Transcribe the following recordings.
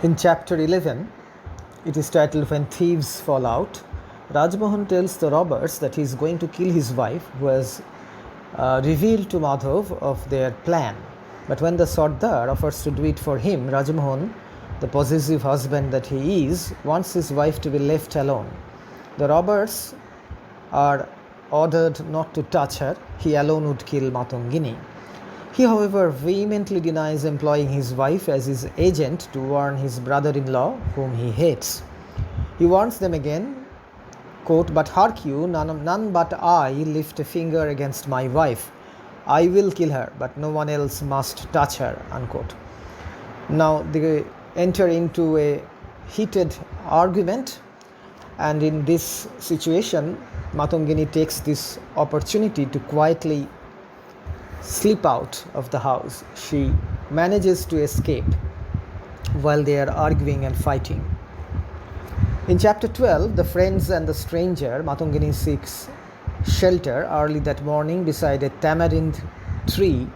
In chapter 11, it is titled When Thieves Fall Out. Rajmohan tells the robbers that he is going to kill his wife, who has revealed to Madhav of their plan. But when the Sardar offers to do it for him, Rajmohan, the possessive husband that he is, wants his wife to be left alone. The robbers are ordered not to touch her. He alone would kill Matangini. He, however, vehemently denies employing his wife as his agent to warn his brother-in-law, whom he hates. He warns them again, quote, "But hark you, none but I lift a finger against my wife. I will kill her, but no one else must touch her," unquote. Now they enter into a heated argument, and in this situation, Matangini takes this opportunity to quietly slip out of the house. She manages to escape while they are arguing and fighting. In chapter 12, The Friends and the Stranger, Matangini seeks shelter early that morning beside a tamarind tree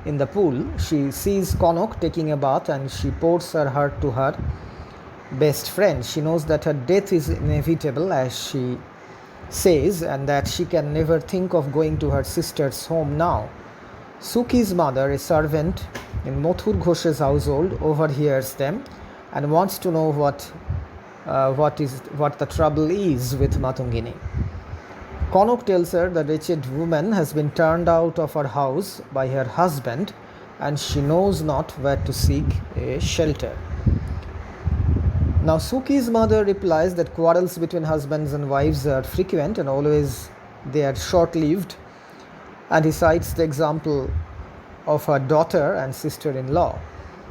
in the pool. She sees Konok taking a bath and she pours her heart to her best friend. She knows that her death is inevitable, as she says, and that she can never think of going to her sister's home now. Suki's mother, a servant in Mathur Ghosh's household, overhears them and wants to know what the trouble is with Matangini. Konok tells her the wretched woman has been turned out of her house by her husband and she knows not where to seek a shelter. Now Suki's mother replies that quarrels between husbands and wives are frequent and always they are short-lived, and he cites the example of her daughter and sister-in-law.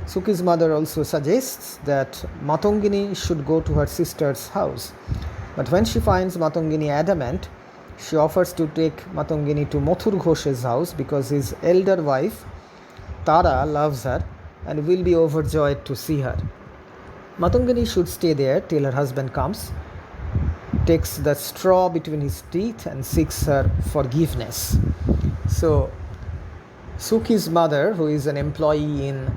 Suki's mother also suggests that Matangini should go to her sister's house. But when she finds Matangini adamant, she offers to take Matangini to Mathur Ghosh's house because his elder wife, Tara, loves her and will be overjoyed to see her. Matangini should stay there till her husband comes, takes the straw between his teeth and seeks her forgiveness. So Suki's mother, who is an employee in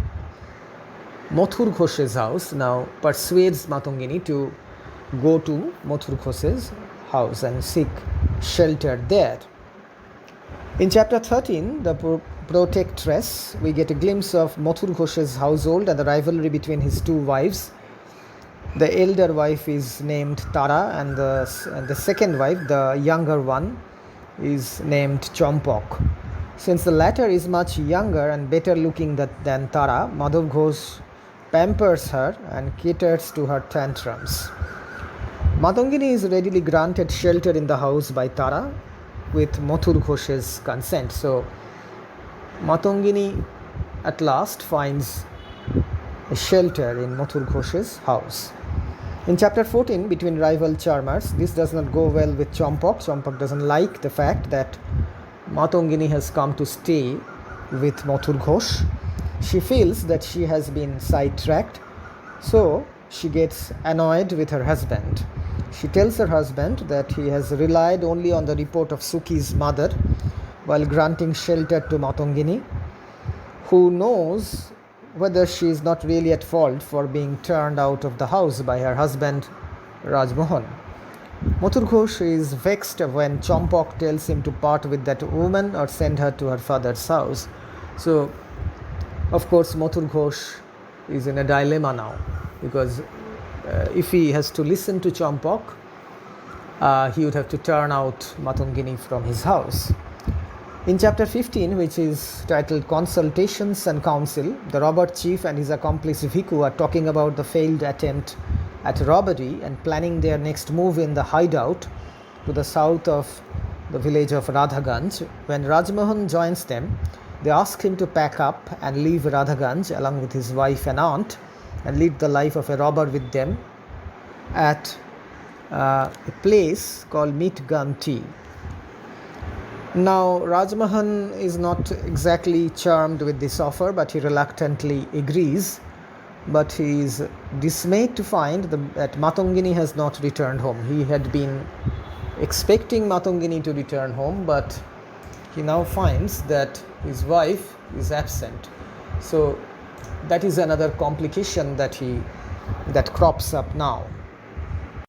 Mathur Ghosh's house, now persuades Matangini to go to Mathur Ghosh's house and seek shelter there. In chapter 13, The Protectress, we get a glimpse of Mathur Ghosh's household and the rivalry between his two wives. The elder wife is named Tara and the second wife, the younger one, is named Champok. Since the latter is much younger and better looking than Tara, Madhav Ghosh pampers her and caters to her tantrums. Matangini is readily granted shelter in the house by Tara with Mathur Ghosh's consent. So Matangini at last finds a shelter in Mathur Ghosh's house. In chapter 14, Between Rival Charmers, this does not go well with Champok. Champok doesn't like the fact that Matangini has come to stay with Mathur Ghosh. She feels that she has been sidetracked, so she gets annoyed with her husband. She tells her husband that he has relied only on the report of Suki's mother while granting shelter to Matangini, who knows whether she is not really at fault for being turned out of the house by her husband Rajmohan. Mathur Ghosh is vexed when Champok tells him to part with that woman or send her to her father's house. So, of course, Mathur Ghosh is in a dilemma now, because if he has to listen to Champok, he would have to turn out Matangini from his house. In chapter 15, which is titled Consultations and Counsel, the robber chief and his accomplice Viku are talking about the failed attempt at robbery and planning their next move in the hideout to the south of the village of Radhaganj. When Rajmohan joins them, they ask him to pack up and leave Radhaganj along with his wife and aunt and lead the life of a robber with them at a place called Meat Gun Tea. Now, Rajmohan is not exactly charmed with this offer, but he reluctantly agrees. But he is dismayed to find that Matangini has not returned home. He had been expecting Matangini to return home, but he now finds that his wife is absent. So that is another complication that he that crops up now.